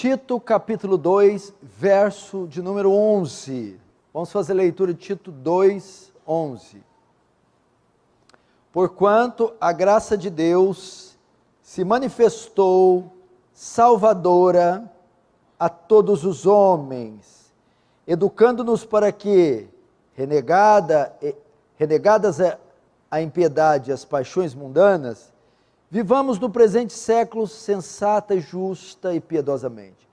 Tito capítulo 2, verso de número 11. Vamos fazer a leitura de Tito 2, 11. Porquanto a graça de Deus se manifestou salvadora a todos os homens, educando-nos para que, renegadas a impiedade e as paixões mundanas, vivamos no presente século sensata, justa e piedosamente,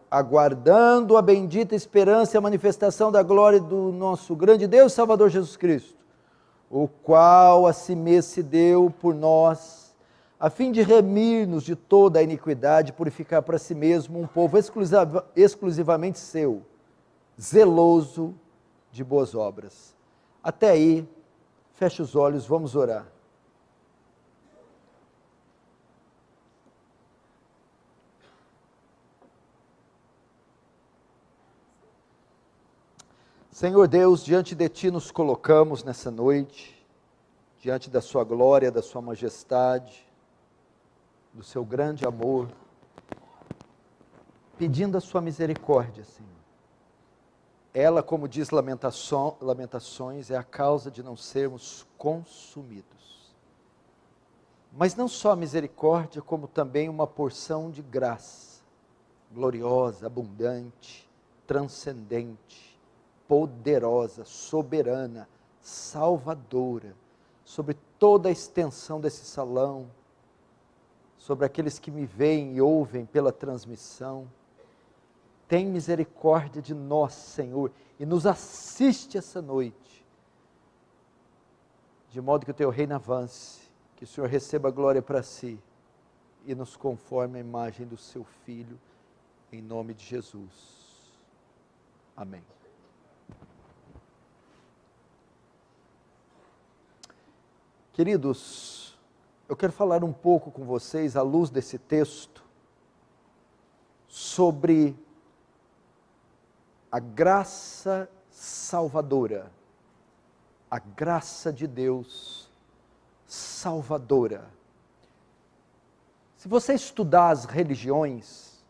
aguardando a bendita esperança e a manifestação da glória do nosso grande Deus e Salvador Jesus Cristo, o qual a si mesmo se deu por nós, a fim de remir-nos de toda a iniquidade, purificar para si mesmo um povo exclusivamente seu, zeloso de boas obras. Até aí, feche os olhos, vamos orar. Senhor Deus, diante de Ti nos colocamos nessa noite, diante da Sua glória, da Sua majestade, do Seu grande amor, pedindo a Sua misericórdia, Senhor. Ela, como diz Lamentações, é a causa de não sermos consumidos. Mas não só a misericórdia, como também uma porção de graça, gloriosa, abundante, transcendente, poderosa, soberana, salvadora, sobre toda a extensão desse salão, sobre aqueles que me veem e ouvem pela transmissão. Tem misericórdia de nós, Senhor, e nos assiste essa noite, de modo que o Teu reino avance, que o Senhor receba a glória para si, e nos conforme a imagem do Seu Filho, em nome de Jesus. Amém. Queridos, eu quero falar um pouco com vocês, à luz desse texto, sobre a graça salvadora, a graça de Deus salvadora. Se você estudar as religiões,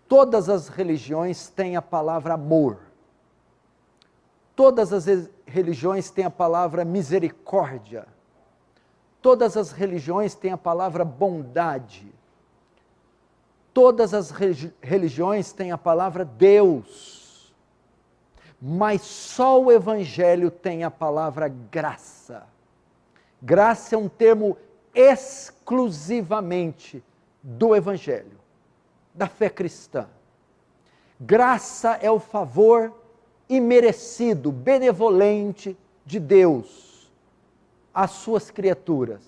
todas as religiões têm a palavra amor, todas as religiões têm a palavra misericórdia, todas as religiões têm a palavra bondade, todas as religiões têm a palavra Deus, mas só o Evangelho tem a palavra graça. Graça é um termo exclusivamente do Evangelho, da fé cristã. Graça é o favor imerecido, benevolente de Deus às suas criaturas,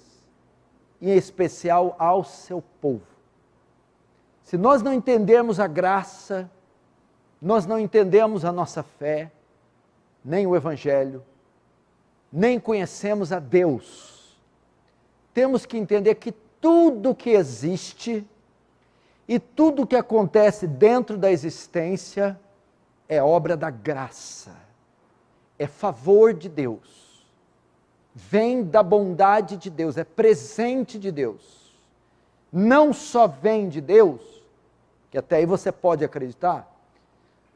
em especial ao seu povo. Se nós não entendermos a graça, nós não entendemos a nossa fé, nem o Evangelho, nem conhecemos a Deus. Temos que entender que tudo que existe e tudo que acontece dentro da existência é obra da graça, é favor de Deus, vem da bondade de Deus, é presente de Deus. Não só vem de Deus, que até aí você pode acreditar,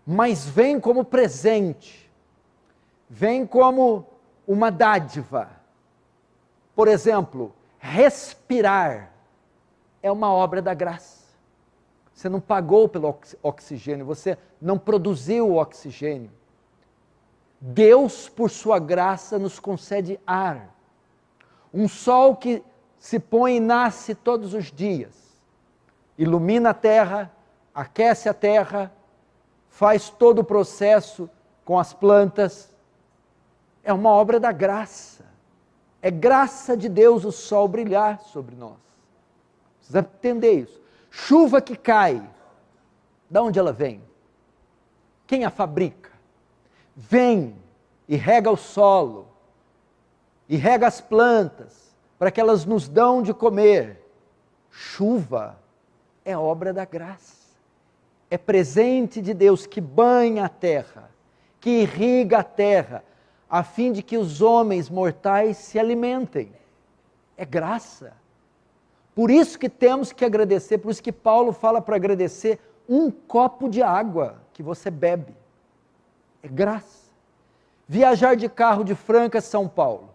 mas vem como presente, vem como uma dádiva. Por exemplo, respirar é uma obra da graça. Você não pagou pelo oxigênio, você não produziu o oxigênio. Deus, por sua graça, nos concede ar. Um sol que se põe e nasce todos os dias, ilumina a terra, aquece a terra, faz todo o processo com as plantas. É uma obra da graça. É graça de Deus o sol brilhar sobre nós. Precisa entender isso. Chuva que cai, de onde ela vem? Quem a fabrica? Vem e rega o solo, e rega as plantas, para que elas nos dão de comer. Chuva é obra da graça, é presente de Deus que banha a terra, que irriga a terra, a fim de que os homens mortais se alimentem. É graça. Por isso que temos que agradecer, por isso que Paulo fala para agradecer um copo de água que você bebe. É graça. Viajar de carro de Franca a São Paulo,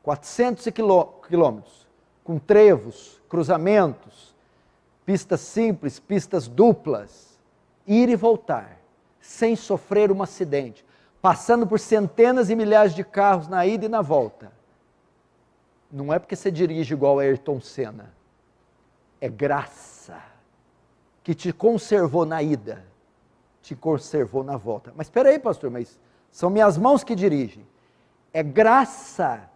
400 quilômetros, com trevos, cruzamentos, pistas simples, pistas duplas, ir e voltar, sem sofrer um acidente, passando por centenas e milhares de carros na ida e na volta. Não é porque você dirige igual a Ayrton Senna, é graça que te conservou na ida, te conservou na volta. Mas espera aí, pastor, mas são minhas mãos que dirigem. É graça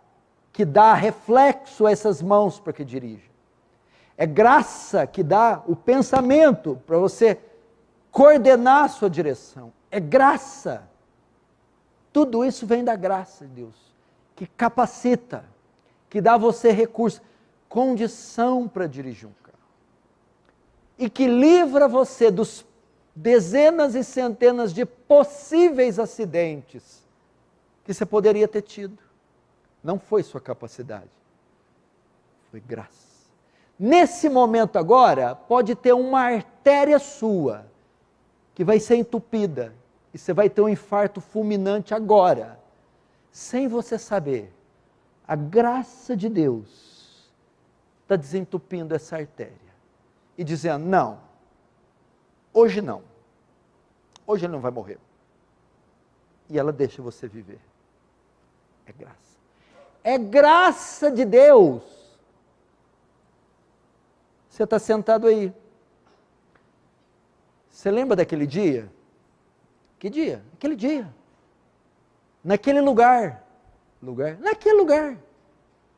que dá reflexo a essas mãos para que dirigem. É graça que dá o pensamento para você coordenar a sua direção. É graça. Tudo isso vem da graça de Deus, que capacita, que dá a você recurso, condição para dirigir um carro. E que livra você dos dezenas e centenas de possíveis acidentes que você poderia ter tido. Não foi sua capacidade, foi graça. Nesse momento agora, pode ter uma artéria sua que vai ser entupida e você vai ter um infarto fulminante agora, sem você saber. A graça de Deus está desentupindo essa artéria e dizendo, não, hoje não, hoje ele não vai morrer. E ela deixa você viver. É graça. É graça de Deus. Você está sentado aí. Você lembra daquele dia? Que dia? Aquele dia. Naquele lugar. Naquele lugar.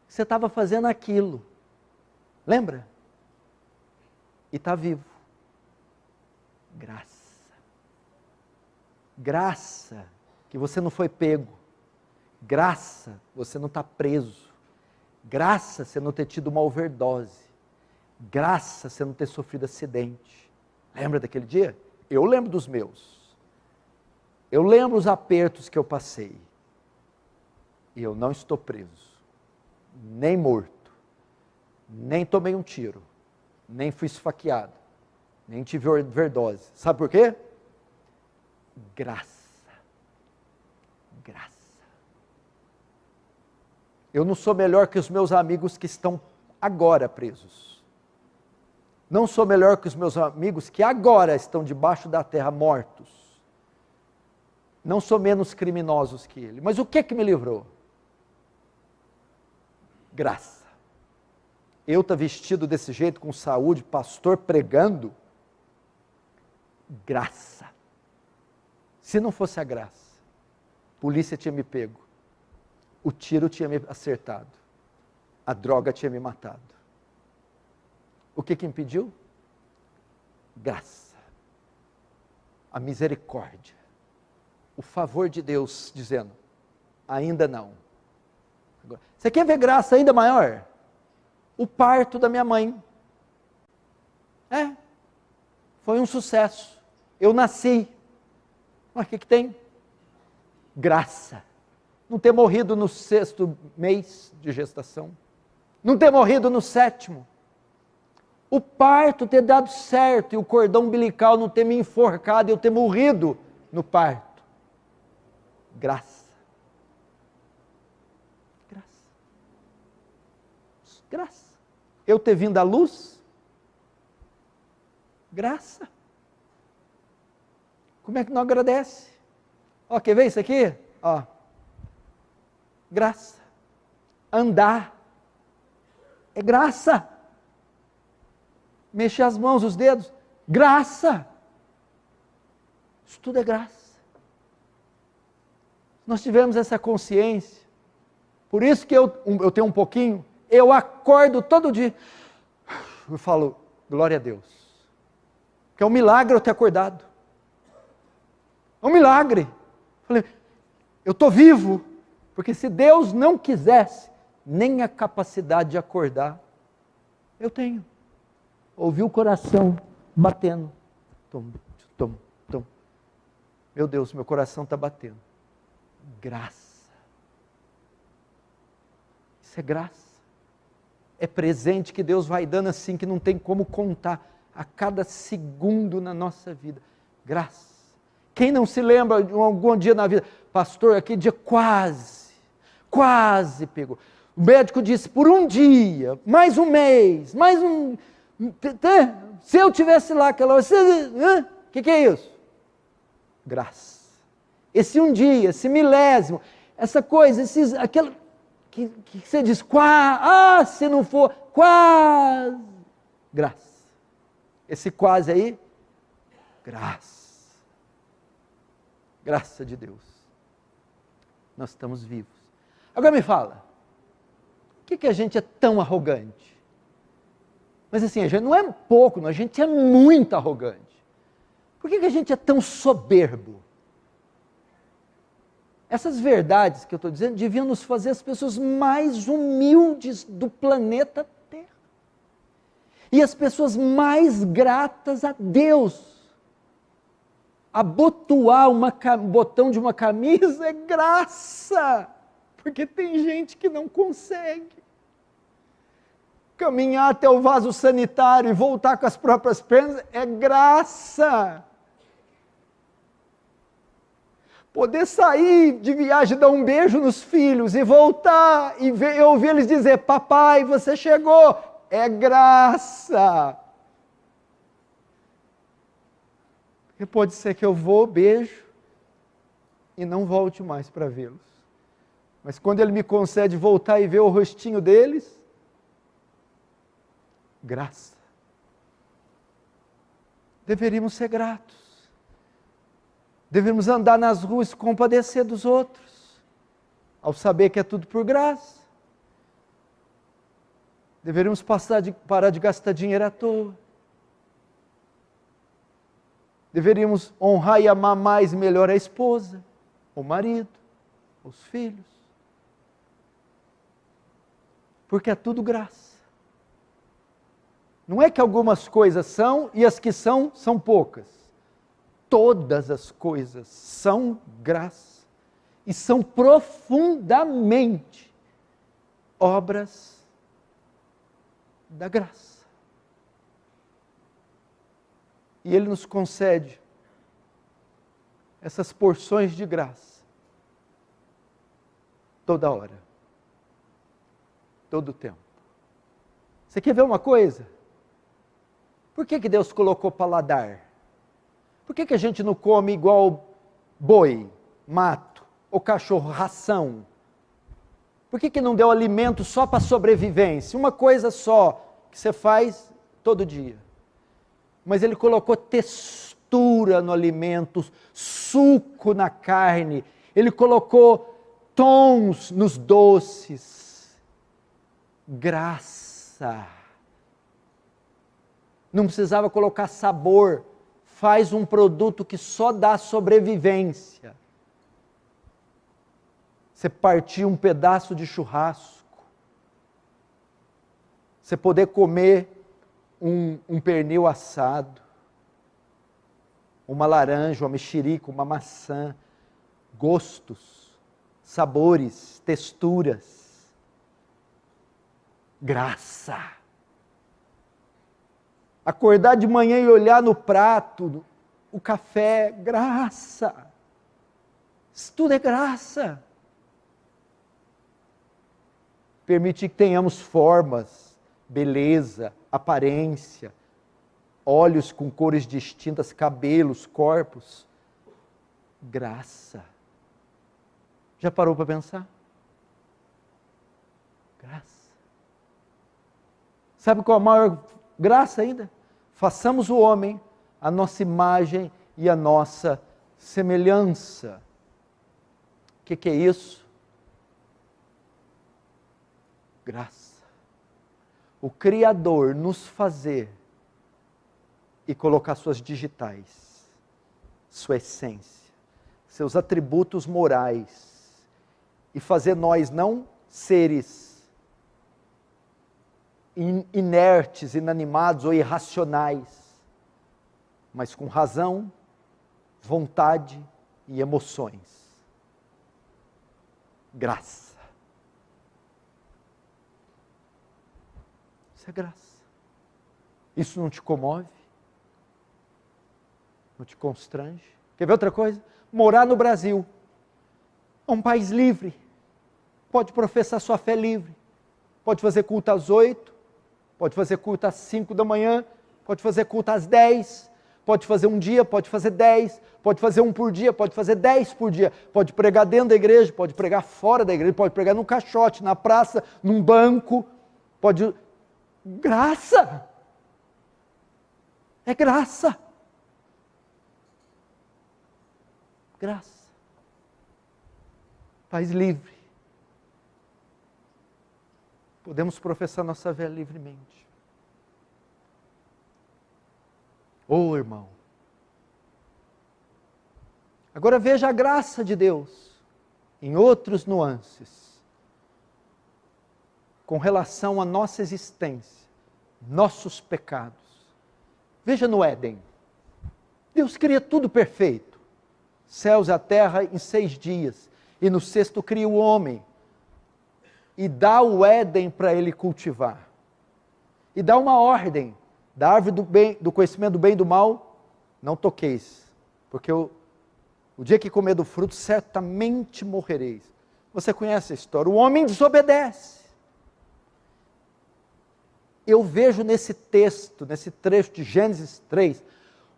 Você estava fazendo aquilo. Lembra? E está vivo. Graça. Graça que você não foi pego. Graça, você não está preso. Graça, você não ter tido uma overdose. Graça, você não ter sofrido acidente. Lembra daquele dia? Eu lembro dos meus. Eu lembro os apertos que eu passei. E eu não estou preso. Nem morto. Nem tomei um tiro. Nem fui esfaqueado. Nem tive overdose. Sabe por quê? Graça. Graça. Eu não sou melhor que os meus amigos que estão agora presos. Não sou melhor que os meus amigos que agora estão debaixo da terra mortos. Não sou menos criminosos que ele. Mas o que me livrou? Graça. Eu estar vestido desse jeito, com saúde, pastor pregando? Graça. Se não fosse a graça, a polícia tinha me pego. O tiro tinha me acertado. A droga tinha me matado. O que impediu? Graça. A misericórdia. O favor de Deus dizendo, ainda não. Agora, você quer ver graça ainda maior? O parto da minha mãe. Foi um sucesso. Eu nasci. Mas o que tem? Graça. Não ter morrido no 6º mês de gestação. Não ter morrido no 7º. O parto ter dado certo e o cordão umbilical não ter me enforcado e eu ter morrido no parto. Graça. Graça. Graça. Eu ter vindo à luz. Graça. Como é que não agradece? Ó, quer ver isso aqui? Ó. Graça. Andar. É graça. Mexer as mãos, os dedos. Graça. Isso tudo é graça. Nós tivemos essa consciência. Por isso que eu tenho um pouquinho. Eu acordo todo dia. Eu falo, glória a Deus. Que é um milagre eu ter acordado. É um milagre. Falei, eu estou vivo. Porque se Deus não quisesse, nem a capacidade de acordar, eu tenho. Ouvi o coração batendo. Tom, tom, tom. Meu Deus, meu coração está batendo. Graça. Isso é graça. É presente que Deus vai dando assim, que não tem como contar a cada segundo na nossa vida. Graça. Quem não se lembra de algum dia na vida, pastor, aquele dia quase pegou. O médico disse, por um dia, mais um mês, mais um... Se eu tivesse lá aquela hora, o que é isso? Graça. Esse um dia, esse milésimo, essa coisa, aquela... Que você diz, se não for, quase. Graça. Esse quase aí, graça. Graça de Deus. Nós estamos vivos. Agora me fala, por que a gente é tão arrogante? Mas assim, a gente não é pouco, a gente é muito arrogante. Por que a gente é tão soberbo? Essas verdades que eu estou dizendo deviam nos fazer as pessoas mais humildes do planeta Terra. E as pessoas mais gratas a Deus. Abotoar o botão de uma camisa é graça, porque tem gente que não consegue. Caminhar até o vaso sanitário e voltar com as próprias pernas é graça. Poder sair de viagem, dar um beijo nos filhos e voltar e ouvir eles dizer, papai, você chegou, é graça. Porque pode ser que eu vou, beijo e não volte mais para vê-los. Mas quando ele me concede voltar e ver o rostinho deles, graça. Deveríamos ser gratos. Devemos andar nas ruas e compadecer dos outros, ao saber que é tudo por graça. Deveríamos parar de gastar dinheiro à toa. Deveríamos honrar e amar mais e melhor a esposa, o marido, os filhos. Porque é tudo graça. Não é que algumas coisas são e as que são poucas. Todas as coisas são graça e são profundamente obras da graça. E Ele nos concede essas porções de graça toda hora, todo o tempo. Você quer ver uma coisa? Por que Deus colocou paladar? Por que a gente não come igual boi, mato, ou cachorro, ração? Por que não deu alimento só para sobrevivência? Uma coisa só, que você faz todo dia. Mas Ele colocou textura no alimento, suco na carne. Ele colocou tons nos doces. Graça. Não precisava colocar sabor. Faz um produto que só dá sobrevivência. Você partir um pedaço de churrasco. Você poder comer um pernil assado. Uma laranja, uma mexerica, uma maçã. Gostos, sabores, texturas. Graça. Acordar de manhã e olhar no prato, o café, graça. Isso tudo é graça. Permite que tenhamos formas, beleza, aparência, olhos com cores distintas, cabelos, corpos. Graça. Já parou para pensar? Graça. Sabe qual a maior graça ainda? Façamos o homem a nossa imagem e a nossa semelhança. O que é isso? Graça. O Criador nos fazer e colocar suas digitais, sua essência, seus atributos morais e fazer nós não seres inertes, inanimados ou irracionais, mas com razão, vontade e emoções. Graça. Isso é graça. Isso não te comove? Não te constrange? Quer ver outra coisa? Morar no Brasil. É um país livre. Pode professar sua fé livre. Pode fazer culto às 8, pode fazer culto às 5 da manhã, pode fazer culto às 10, pode fazer um dia, pode fazer 10, pode fazer um por dia, pode fazer 10 por dia, pode pregar dentro da igreja, pode pregar fora da igreja, pode pregar num caixote, na praça, num banco, pode... Graça! É graça! Graça. País livre. Podemos professar nossa fé livremente. Oh, irmão. Agora veja a graça de Deus em outros nuances, com relação à nossa existência, nossos pecados. Veja no Éden. Deus cria tudo perfeito. Céus e a terra em 6 dias. E no 6º cria o homem. E dá o Éden para ele cultivar. E dá uma ordem. Da árvore do conhecimento do bem e do mal, não toqueis. Porque o dia que comer do fruto, certamente morrereis. Você conhece a história. O homem desobedece. Eu vejo nesse texto, nesse trecho de Gênesis 3,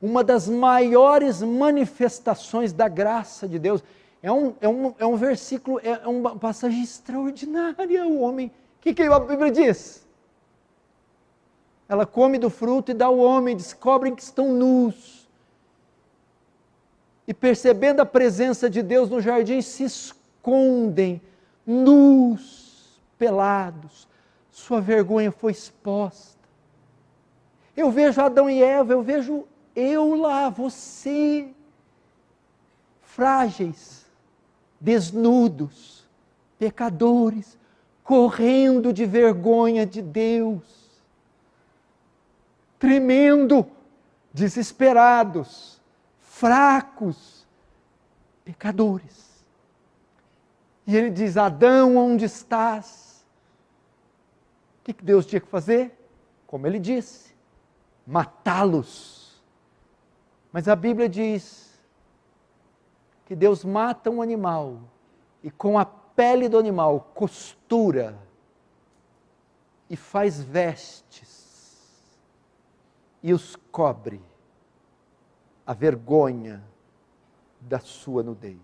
uma das maiores manifestações da graça de Deus. É um versículo, é uma passagem extraordinária. O homem, o que a Bíblia diz? Ela come do fruto e dá ao homem, descobrem que estão nus. E percebendo a presença de Deus no jardim, se escondem, nus, pelados. Sua vergonha foi exposta. Eu vejo Adão e Eva, eu vejo eu lá, você, frágeis, desnudos, pecadores, correndo de vergonha de Deus, tremendo, desesperados, fracos, pecadores. E ele diz: Adão, onde estás? O que Deus tinha que fazer? Como ele disse, matá-los. Mas a Bíblia diz que Deus mata um animal e com a pele do animal costura e faz vestes e os cobre a vergonha da sua nudez.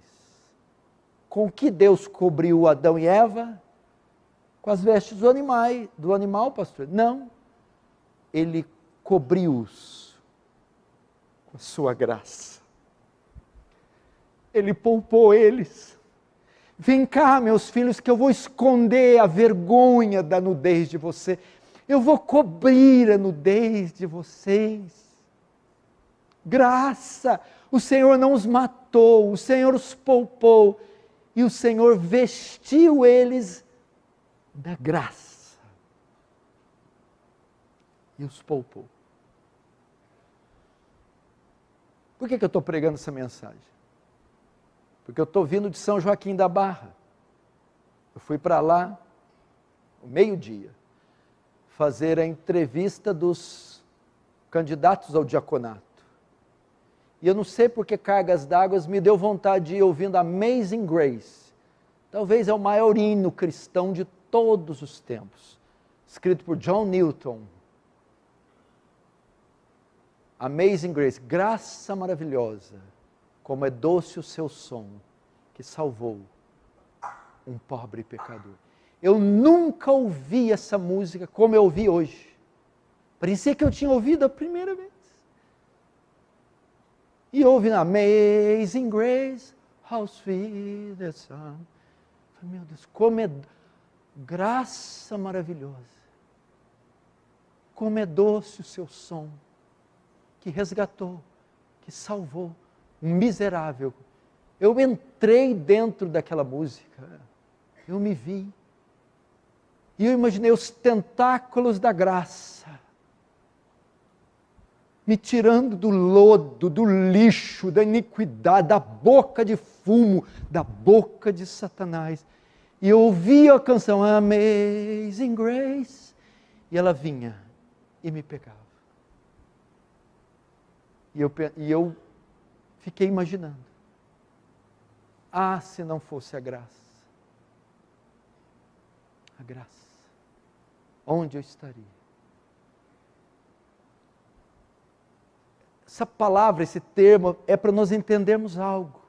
Com que Deus cobriu Adão e Eva? Com as vestes do animal, pastor? Não. Ele cobriu-os com a sua graça. Ele poupou eles. Vem cá, meus filhos, que eu vou esconder a vergonha da nudez de você. Eu vou cobrir a nudez de vocês. Graça. O Senhor não os matou, o Senhor os poupou. E o Senhor vestiu eles da graça. E os poupou. Por que eu estou pregando essa mensagem? Porque eu estou vindo de São Joaquim da Barra. Eu fui para lá, ao meio-dia, fazer a entrevista dos candidatos ao diaconato. E eu não sei porque cargas d'água me deu vontade de ir ouvindo Amazing Grace. Talvez é o maior hino cristão de todos os tempos. Escrito por John Newton. Amazing Grace, graça maravilhosa, como é doce o seu som, que salvou um pobre pecador. Eu nunca ouvi essa música como eu ouvi hoje. Parecia que eu tinha ouvido a primeira vez. E ouvi na Amazing Grace, how sweet the sound. Meu Deus, como é graça maravilhosa. Como é doce o seu som, que resgatou, que salvou um miserável. Eu entrei dentro daquela música, eu me vi, e eu imaginei os tentáculos da graça, me tirando do lodo, do lixo, da iniquidade, da boca de fumo, da boca de Satanás. E eu ouvi a canção Amazing Grace, E ela vinha e me pegava. E eu fiquei imaginando. Ah, se não fosse a graça. A graça. Onde eu estaria? Essa palavra, esse termo, é para nós entendermos algo.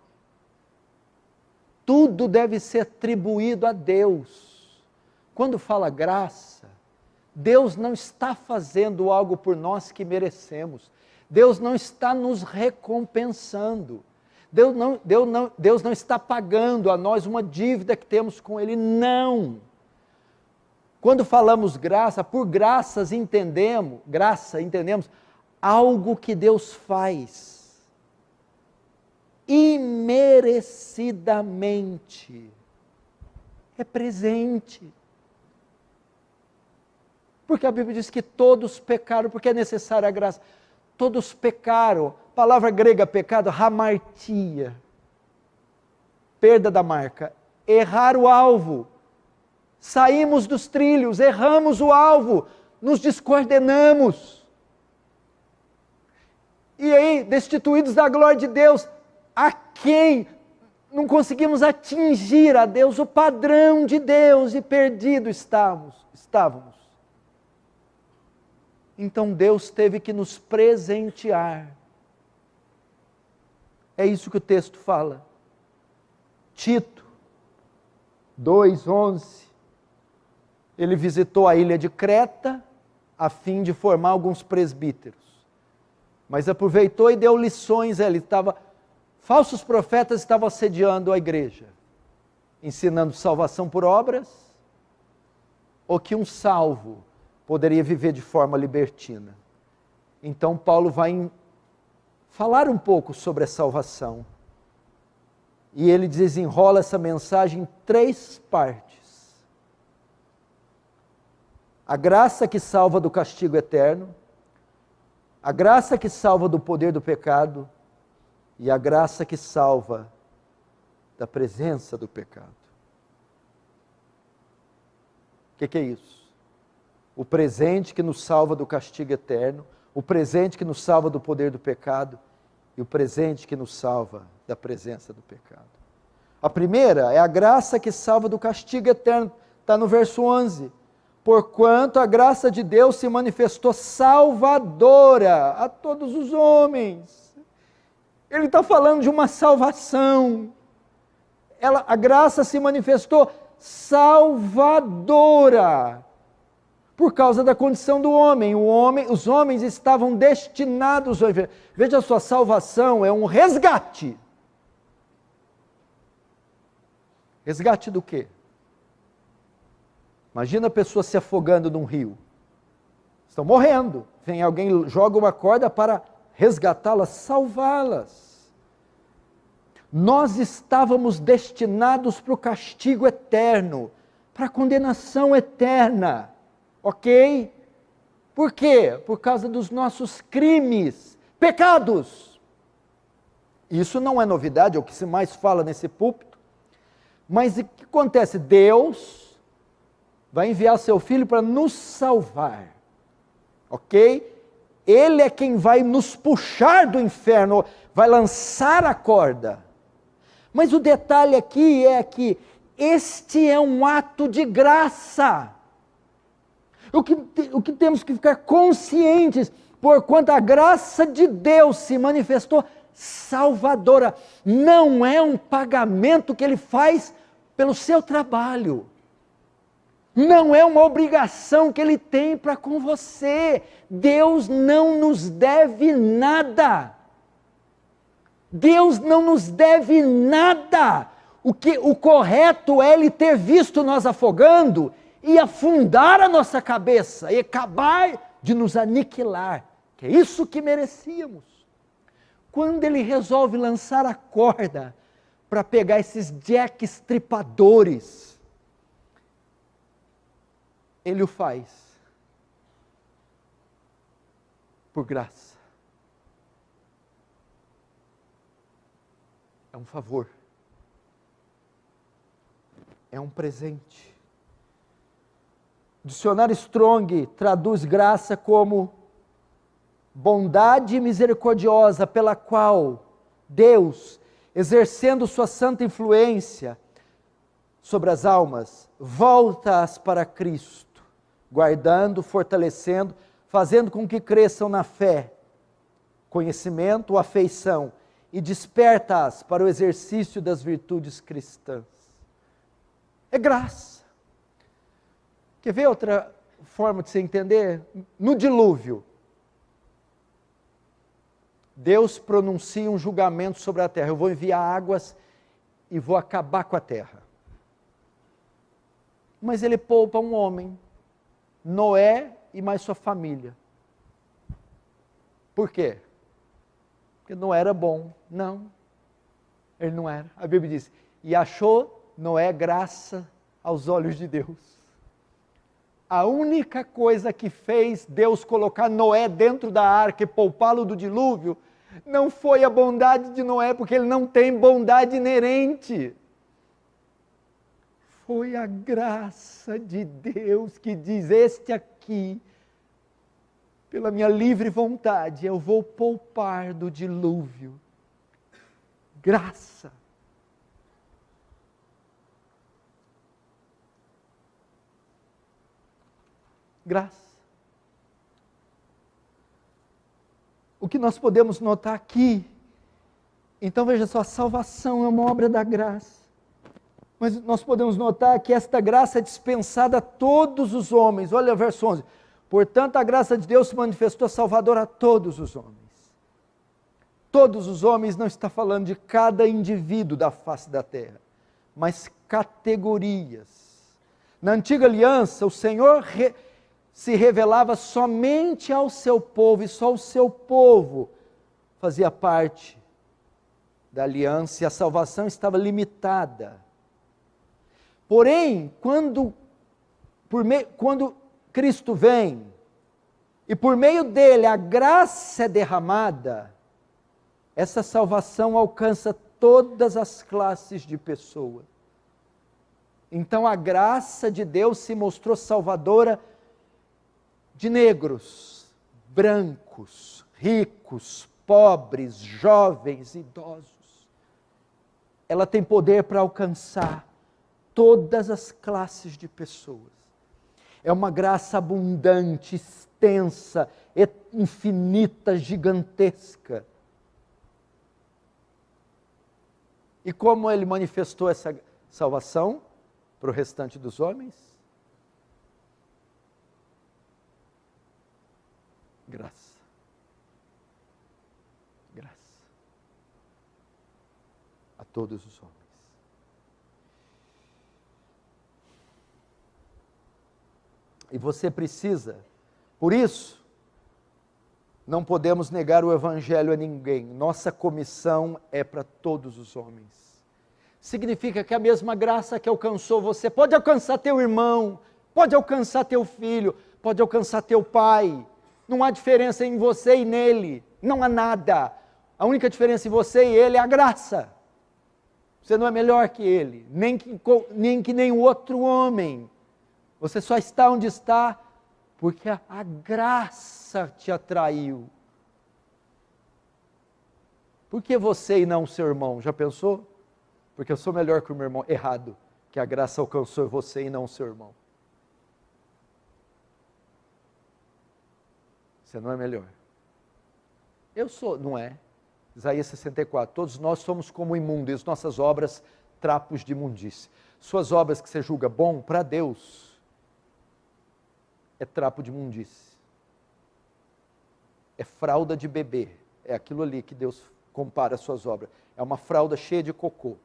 Tudo deve ser atribuído a Deus. Quando fala graça, Deus não está fazendo algo por nós que merecemos. Deus não está nos recompensando. Deus não está pagando a nós uma dívida que temos com Ele, não. Quando falamos graça, por graça entendemos algo que Deus faz imerecidamente. É presente. Porque a Bíblia diz que todos pecaram, porque é necessária a graça. Todos pecaram. Palavra grega pecado, hamartia. Perda da marca. Errar o alvo. Saímos dos trilhos, erramos o alvo, nos descoordenamos. E aí, destituídos da glória de Deus, a quem não conseguimos atingir a Deus, o padrão de Deus, e perdidos estávamos. Então Deus teve que nos presentear. É isso que o texto fala. Tito 2:11. Ele visitou a ilha de Creta, a fim de formar alguns presbíteros. Mas aproveitou e deu lições, falsos profetas estavam assediando a igreja, ensinando salvação por obras, ou que um salvo poderia viver de forma libertina. Então Paulo vai falar um pouco sobre a salvação. E ele desenrola essa mensagem em 3 partes. A graça que salva do castigo eterno, a graça que salva do poder do pecado e a graça que salva da presença do pecado. O que é isso? O presente que nos salva do castigo eterno, o presente que nos salva do poder do pecado e o presente que nos salva da presença do pecado. A primeira é a graça que salva do castigo eterno, está no verso 11. Porquanto a graça de Deus se manifestou salvadora a todos os homens. Ele está falando de uma salvação. A graça se manifestou salvadora por causa da condição do homem. Os homens estavam destinados a viver. Veja, a sua salvação é um resgate. Resgate do quê? Imagina a pessoa se afogando num rio. Estão morrendo. Vem alguém, joga uma corda para resgatá-las, salvá-las. Nós estávamos destinados para o castigo eterno, para a condenação eterna. Ok? Por quê? Por causa dos nossos crimes, pecados. Isso não é novidade, é o que se mais fala nesse púlpito. Mas o que acontece? Deus vai enviar seu Filho para nos salvar, ok? Ele é quem vai nos puxar do inferno, vai lançar a corda. Mas o detalhe aqui é que este é um ato de graça. O que temos que ficar conscientes, porquanto a graça de Deus se manifestou salvadora, não é um pagamento que Ele faz pelo seu trabalho. Não é uma obrigação que Ele tem para com você. Deus não nos deve nada. Deus não nos deve nada. O correto é Ele ter visto nós afogando e afundar a nossa cabeça e acabar de nos aniquilar, que é isso que merecíamos. Quando Ele resolve lançar a corda para pegar esses jacks tripadores, Ele o faz por graça. É um favor. É um presente. dicionário Strong traduz graça como bondade misericordiosa pela qual Deus, exercendo sua santa influência sobre as almas, volta-as para Cristo, guardando, fortalecendo, fazendo com que cresçam na fé, conhecimento, afeição, e desperta-as para o exercício das virtudes cristãs. É graça. Quer ver outra forma de você entender? No dilúvio, Deus pronuncia um julgamento sobre a terra. Eu vou enviar águas e vou acabar com a terra. Mas ele poupa um homem, Noé e mais sua família. Por quê? Porque Noé era bom. Não, ele não era. A Bíblia diz, e achou Noé graça aos olhos de Deus. A única coisa que fez Deus colocar Noé dentro da arca e poupá-lo do dilúvio, não foi a bondade de Noé, porque ele não tem bondade inerente. Foi a graça de Deus que diz, este aqui, pela minha livre vontade, eu vou poupar do dilúvio. Graça. Graça. O que nós podemos notar aqui, então veja só, a salvação é uma obra da graça. Mas nós podemos notar que esta graça é dispensada a todos os homens. Olha o verso 11. Portanto, a graça de Deus se manifestou salvadora a todos os homens. Todos os homens não está falando de cada indivíduo da face da terra, mas categorias. Na antiga aliança, o Senhor se revelava somente ao seu povo, e só o seu povo fazia parte da aliança, e a salvação estava limitada. Porém, quando Cristo vem, e por meio dele a graça é derramada, essa salvação alcança todas as classes de pessoas. Então a graça de Deus se mostrou salvadora de negros, brancos, ricos, pobres, jovens, idosos. Ela tem poder para alcançar todas as classes de pessoas. É uma graça abundante, extensa, infinita, gigantesca. E como ele manifestou essa salvação para o restante dos homens? Graça. Graça. A todos os homens. E você precisa, por isso, não podemos negar o Evangelho a ninguém. Nossa comissão é para todos os homens. Significa que a mesma graça que alcançou você, pode alcançar teu irmão, pode alcançar teu filho, pode alcançar teu pai. Não há diferença em você e nele, não há nada. A única diferença em você e ele é a graça. Você não é melhor que ele, nem que nenhum outro homem. Você só está onde está porque a graça te atraiu. Por que você e não o seu irmão? Já pensou? Porque eu sou melhor que o meu irmão. Errado, que a graça alcançou você e não o seu irmão. Você não é melhor. Eu sou, não é? Isaías 64, todos nós somos como imundo, e as nossas obras, trapos de imundície. Suas obras que você julga bom, para Deus, é trapo de imundície. É fralda de bebê. É aquilo ali que Deus compara as suas obras. É uma fralda cheia de cocô.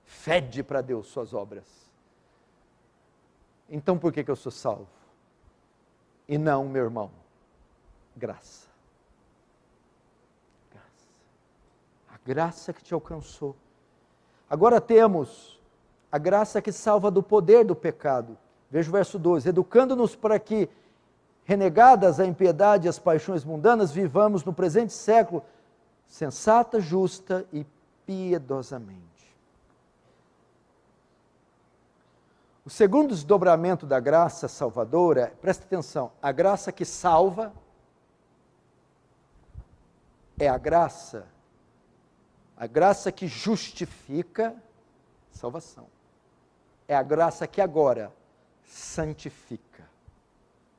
Fede para Deus suas obras. Então por que eu sou salvo? E não, meu irmão, graça. Graça. A graça que te alcançou. Agora temos a graça que salva do poder do pecado. Veja o verso 12, educando-nos para que, renegadas a impiedade e as paixões mundanas, vivamos no presente século sensata, justa e piedosamente. O segundo desdobramento da graça salvadora, presta atenção, a graça que salva é a graça que justifica salvação. É a graça que agora santifica.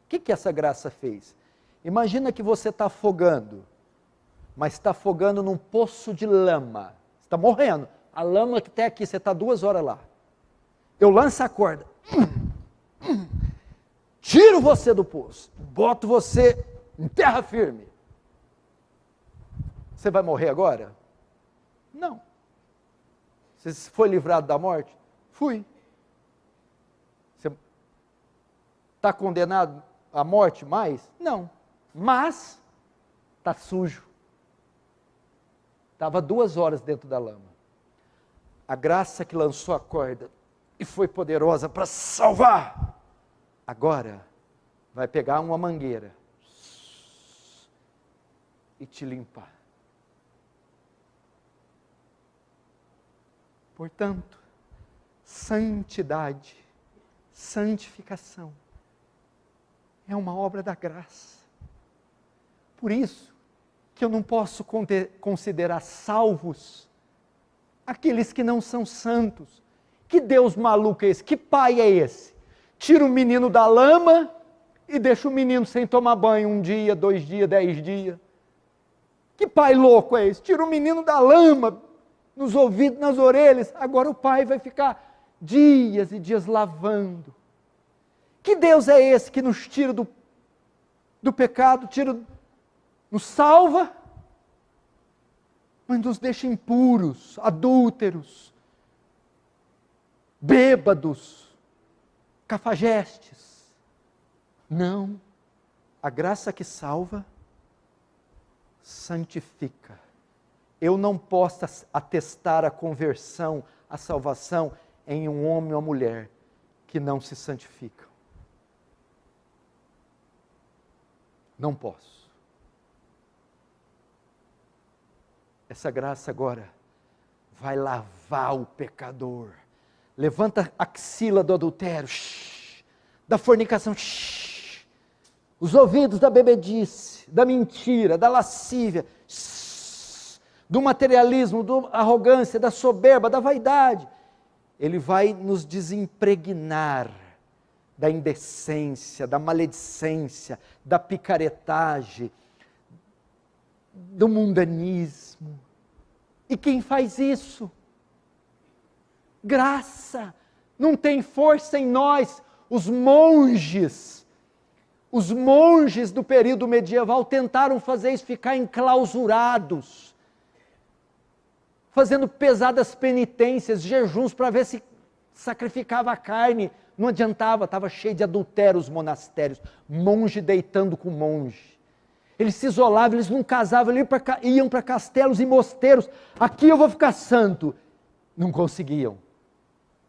O que essa graça fez? Imagina que você está afogando, mas está afogando num poço de lama. Você está morrendo. A lama que até aqui, você está 2 horas lá. Eu lanço a corda. Tiro você do poço. Boto você em terra firme. Você vai morrer agora? Não. Você foi livrado da morte? Fui. Você está condenado à morte mais? Não. Mas está sujo. Estava 2 horas dentro da lama. A graça que lançou a corda e foi poderosa para salvar, agora vai pegar uma mangueira e te limpar. Portanto, santidade, santificação, é uma obra da graça. Por isso que eu não posso considerar salvos aqueles que não são santos. Que Deus maluco é esse? Que pai é esse? Tira o menino da lama e deixa o menino sem tomar banho 1 dia, 2 dias, 10 dias. Que pai louco é esse? Tira o menino da lama, nos ouvidos, nas orelhas, agora o pai vai ficar dias e dias lavando. Que Deus é esse que nos tira do pecado, nos salva, mas nos deixa impuros, adúlteros, bêbados, cafajestes? Não, a graça que salva, santifica. Eu não posso atestar a conversão, a salvação em um homem ou mulher que não se santificam. Não posso. Essa graça agora vai lavar o pecador. Levanta a axila do adultério, da fornicação, os ouvidos da bebedice, da mentira, da lascívia, do materialismo, da arrogância, da soberba, da vaidade. Ele vai nos desimpregnar da indecência, da maledicência, da picaretagem, do mundanismo. E quem faz isso? Graça. Não tem força em nós. Os monges do período medieval tentaram fazer isso, ficar enclausurados, fazendo pesadas penitências, jejuns para ver se sacrificava a carne. Não adiantava, estava cheio de adultério os monastérios, monge deitando com monge. Eles se isolavam, eles não casavam, eles iam para castelos e mosteiros. Aqui eu vou ficar santo. Não conseguiam.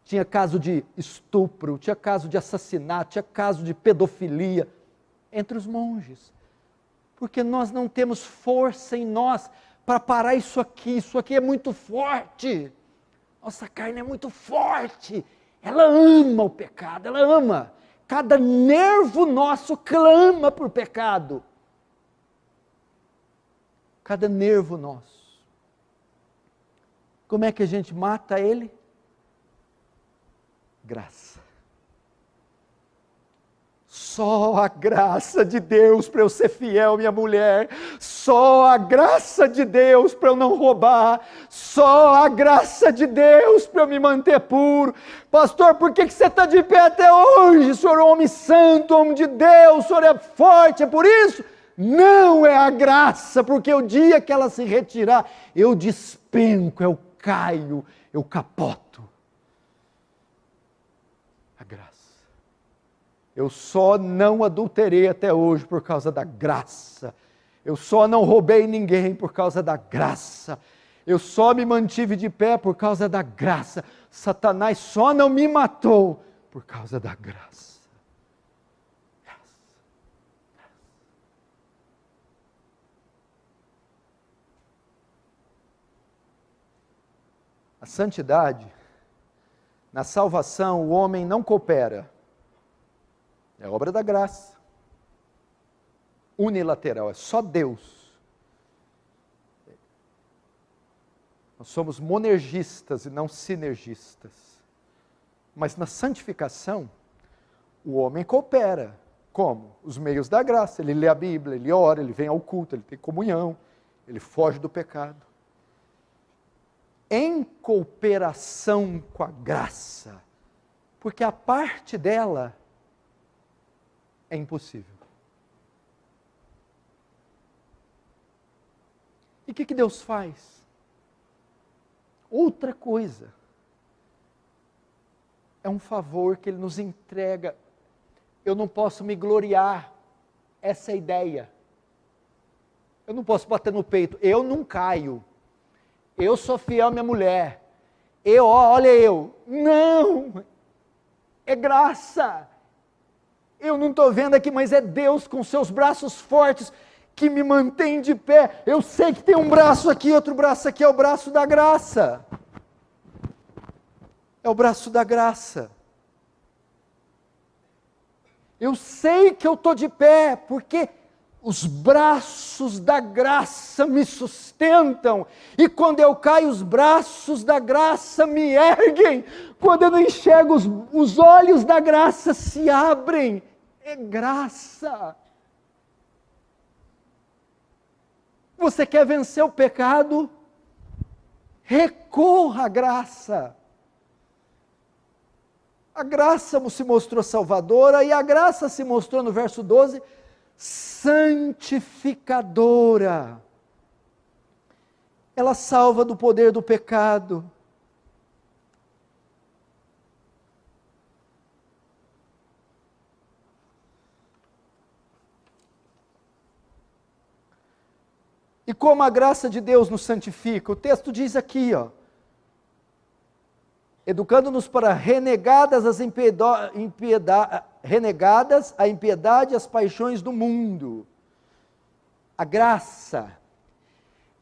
Tinha caso de estupro, tinha caso de assassinato, tinha caso de pedofilia entre os monges. Porque nós não temos força em nós para parar isso aqui é muito forte. Nossa carne é muito forte. Ela ama o pecado, ela ama. Cada nervo nosso clama por pecado. Cada nervo nosso. Como é que a gente mata ele? Graça. Só a graça de Deus para eu ser fiel, minha mulher. Só a graça de Deus para eu não roubar. Só a graça de Deus para eu me manter puro. Pastor, por que você está de pé até hoje? O senhor é um homem santo, homem de Deus, o senhor é forte, é por isso? Não é a graça, porque o dia que ela se retirar, eu despenco, eu caio, eu capoto. A graça. Eu só não adulterei até hoje por causa da graça. Eu só não roubei ninguém por causa da graça. Eu só me mantive de pé por causa da graça. Satanás só não me matou por causa da graça. A santidade, Na salvação, o homem não coopera. É obra da graça. Unilateral, é só Deus. Nós somos monergistas e não sinergistas. Mas na santificação, o homem coopera. Como? Os meios da graça. Ele lê a Bíblia, ele ora, ele vem ao culto, ele tem comunhão, ele foge do pecado. Em cooperação com a graça, porque a parte dela é impossível. E o que Deus faz? Outra coisa. É um favor que Ele nos entrega. Eu não posso me gloriar, essa é a ideia. Eu não posso bater no peito, eu não caio. Eu sou fiel à minha mulher. Olha eu. Não! É graça. Eu não estou vendo aqui, mas é Deus com seus braços fortes que me mantém de pé. Eu sei que tem um braço aqui, outro braço aqui, é o braço da graça. É o braço da graça. Eu sei que eu estou de pé, porque os braços da graça me sustentam, e quando eu caio, os braços da graça me erguem, quando eu não enxergo, os olhos da graça se abrem, é graça. Você quer vencer o pecado? Recorra à graça. A graça se mostrou salvadora, e a graça se mostrou no verso 12, santificadora. Ela salva do poder do pecado. E como a graça de Deus nos santifica? O texto diz aqui, educando-nos para renegadas a impiedade e as paixões do mundo. A graça,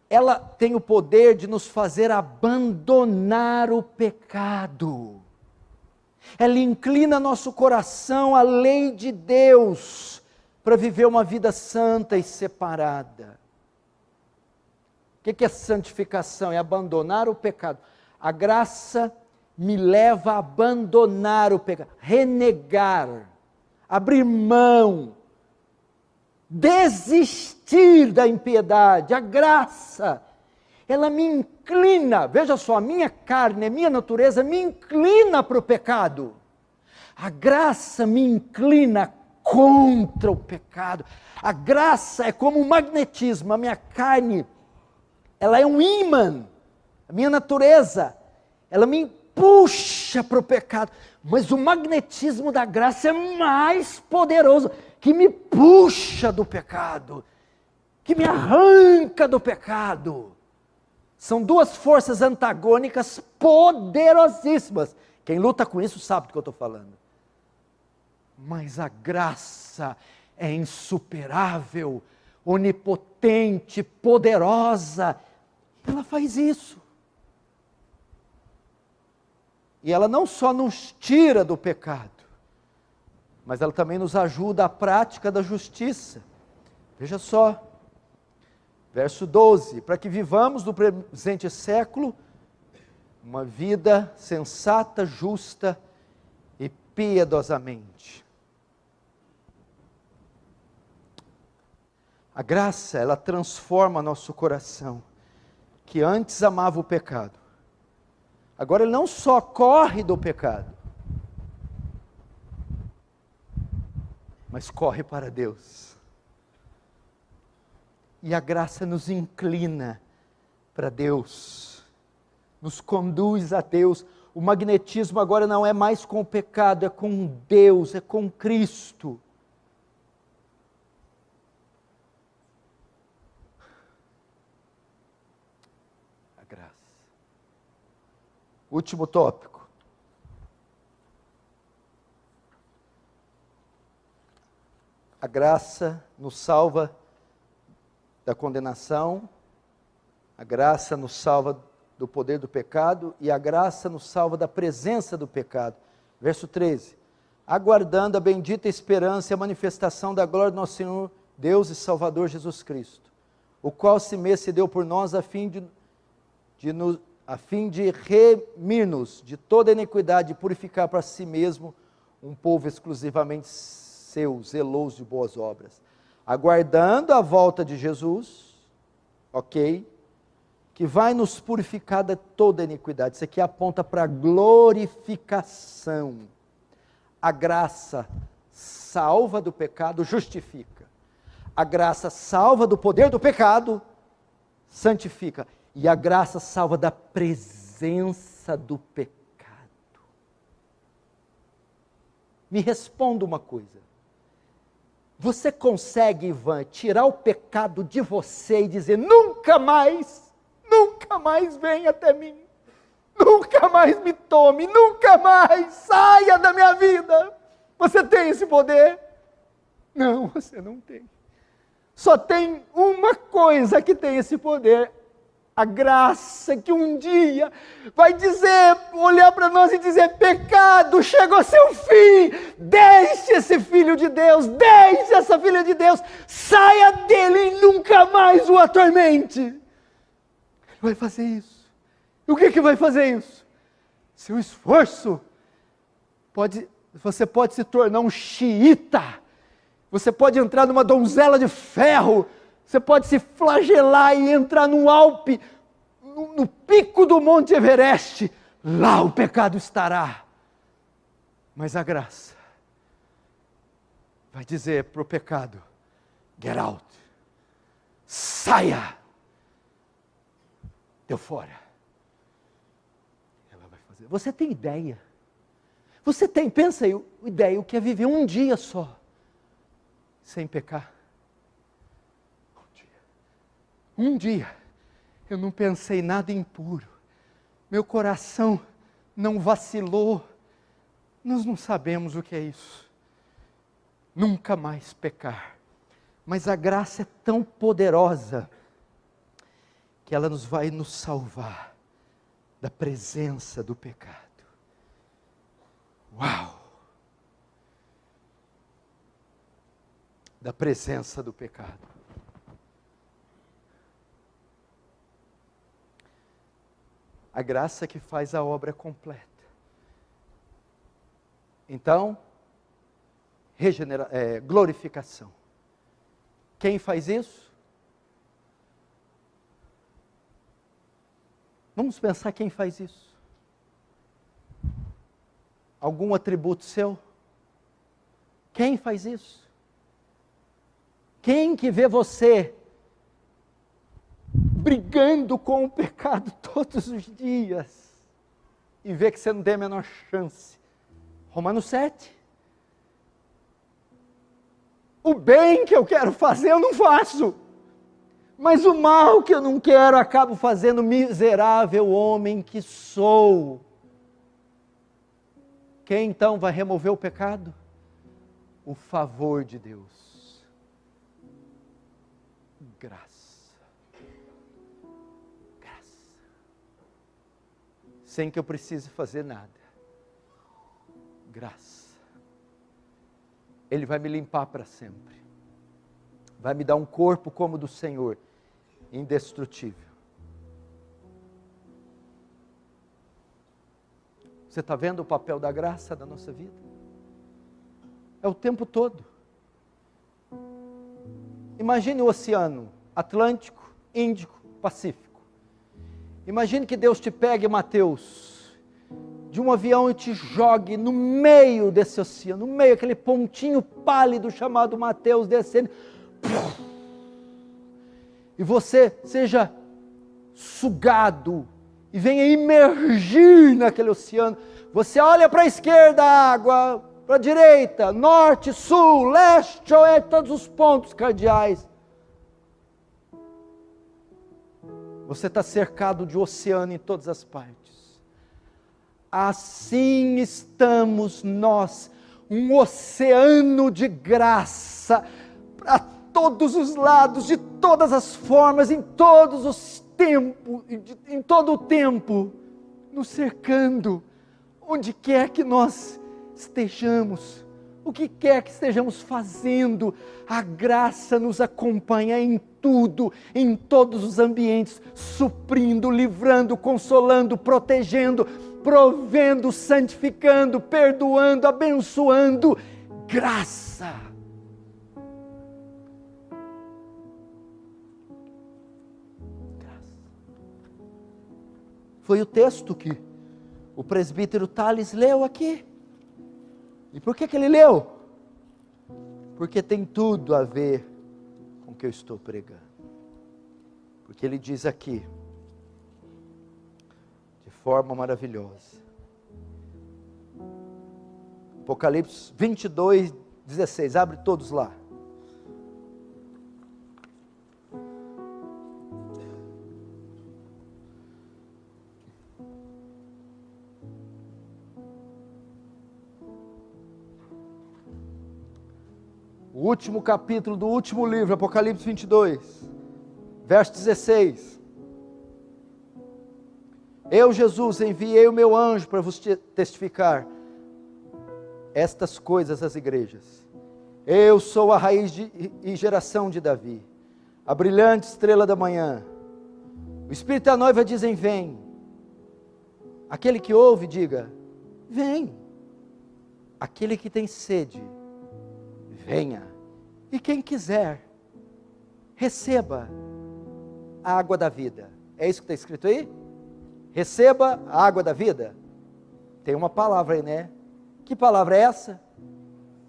ela tem o poder de nos fazer abandonar o pecado. Ela inclina nosso coração à lei de Deus, para viver uma vida santa e separada. O que é santificação? É abandonar o pecado. A graça me leva a abandonar o pecado, renegar, abrir mão, desistir da impiedade. A graça, ela me inclina, veja só, a minha carne, a minha natureza me inclina para o pecado. A graça me inclina contra o pecado. A graça é como um magnetismo, a minha carne, ela é um ímã, a minha natureza, ela me puxa para o pecado, mas o magnetismo da graça é mais poderoso, que me puxa do pecado, que me arranca do pecado. São duas forças antagônicas poderosíssimas. Quem luta com isso sabe do que eu estou falando. Mas a graça é insuperável, onipotente, poderosa. Ela faz isso. E ela não só nos tira do pecado, mas ela também nos ajuda à prática da justiça. Veja só, verso 12, para que vivamos no presente século uma vida sensata, justa e piedosamente. A graça, ela transforma nosso coração, que antes amava o pecado. Agora ele não só corre do pecado, mas corre para Deus. E a graça nos inclina para Deus, nos conduz a Deus. O magnetismo agora não é mais com o pecado, é com Deus, é com Cristo. A graça. Último tópico. A graça nos salva da condenação, a graça nos salva do poder do pecado, e a graça nos salva da presença do pecado. Verso 13, aguardando a bendita esperança e a manifestação da glória do nosso Senhor, Deus e Salvador Jesus Cristo, o qual se mesmo se deu por nós a fim de remir-nos de toda iniquidade e purificar para si mesmo um povo exclusivamente seu, zeloso de boas obras. Aguardando a volta de Jesus, ok? Que vai nos purificar de toda iniquidade. Isso aqui aponta para a glorificação. A graça salva do pecado, justifica. A graça salva do poder do pecado, santifica. E a graça salva da presença do pecado. Me responda uma coisa. Você consegue, Ivan, tirar o pecado de você e dizer, nunca mais venha até mim, nunca mais me tome, nunca mais saia da minha vida? Você tem esse poder? Não, você não tem. Só tem uma coisa que tem esse poder, a graça que um dia vai dizer, olhar para nós e dizer, pecado, chegou ao seu fim, deixe esse filho de Deus, deixe essa filha de Deus, saia dele e nunca mais o atormente. Ele vai fazer isso. E o que vai fazer isso? Seu esforço, você pode se tornar um xiita, você pode entrar numa donzela de ferro, você pode se flagelar e entrar no Alpe, no pico do Monte Everest, lá o pecado estará. Mas a graça vai dizer para o pecado, get out, saia, deu fora. Ela vai fazer. Você tem ideia? Pensa aí, ideia, o que é viver um dia só, sem pecar? Um dia, eu não pensei nada impuro, meu coração não vacilou, nós não sabemos o que é isso, nunca mais pecar, mas a graça é tão poderosa, que ela vai nos salvar da presença do pecado. Uau! Da presença do pecado. A graça que faz a obra completa. Então, glorificação. Quem faz isso? Vamos pensar quem faz isso. Algum atributo seu? Quem faz isso? Quem que vê você brigando com o pecado todos os dias e vê que você não tem a menor chance? Romanos 7. O bem que eu quero fazer eu não faço, mas o mal que eu não quero acabo fazendo, miserável homem que sou. Quem então vai remover o pecado? O favor de Deus. Graça. Sem que eu precise fazer nada. Graça. Ele vai me limpar para sempre. Vai me dar um corpo como o do Senhor, indestrutível. Você está vendo o papel da graça na nossa vida? É o tempo todo. Imagine o oceano Atlântico, Índico, Pacífico. Imagine que Deus te pegue, Mateus, de um avião e te jogue no meio desse oceano, no meio, aquele pontinho pálido chamado Mateus descendo, e você seja sugado, e venha imergir naquele oceano. Você olha para a esquerda, água, para a direita, norte, sul, leste, oeste, todos os pontos cardeais. Você está cercado de oceano em todas as partes. Assim estamos nós, um oceano de graça, para todos os lados, de todas as formas, em todos os tempo, em todo o tempo, nos cercando, onde quer que nós estejamos, o que quer que estejamos fazendo, a graça nos acompanha em tudo, em todos os ambientes, suprindo, livrando, consolando, protegendo, provendo, santificando, perdoando, abençoando. Graça. Foi o texto que o presbítero Tales leu aqui. E por que ele leu? Porque tem tudo a ver com o que eu estou pregando. Porque ele diz aqui, de forma maravilhosa, Apocalipse 22, 16, abre todos lá. O último capítulo do último livro, Apocalipse 22, verso 16. Eu, Jesus, enviei o meu anjo para vos testificar estas coisas às igrejas. Eu sou a raiz e geração de Davi, a brilhante estrela da manhã. O Espírito e a noiva dizem: vem. Aquele que ouve, diga: vem. Aquele que tem sede, venha. E quem quiser, receba a água da vida. É isso que está escrito aí? Receba a água da vida. Tem uma palavra aí, né? Que palavra é essa?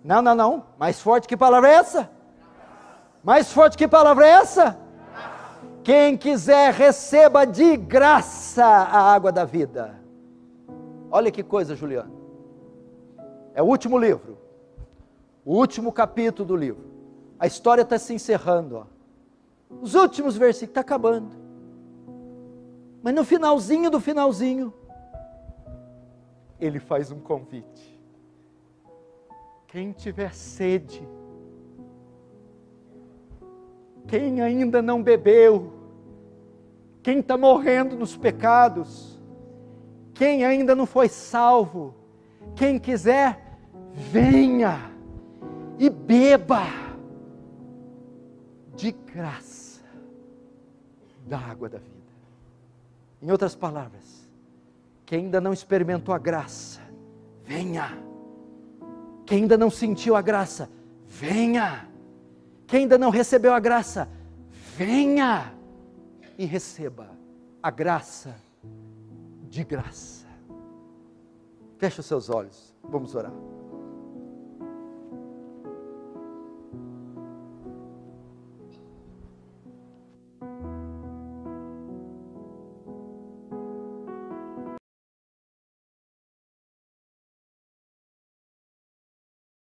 Não. Mais forte, que palavra é essa? Mais forte, que palavra é essa? Quem quiser, receba de graça a água da vida. Olha que coisa, Juliano. É o último livro. O último capítulo do livro. A história está se encerrando. Ó. Os últimos versículos, está acabando. Mas no finalzinho do finalzinho, ele faz um convite. Quem tiver sede, quem ainda não bebeu, quem está morrendo nos pecados, quem ainda não foi salvo, quem quiser, venha e beba de graça da água da vida. Em outras palavras, quem ainda não experimentou a graça, venha. Quem ainda não sentiu a graça, venha. Quem ainda não recebeu a graça, venha e receba a graça de graça. Feche os seus olhos, vamos orar.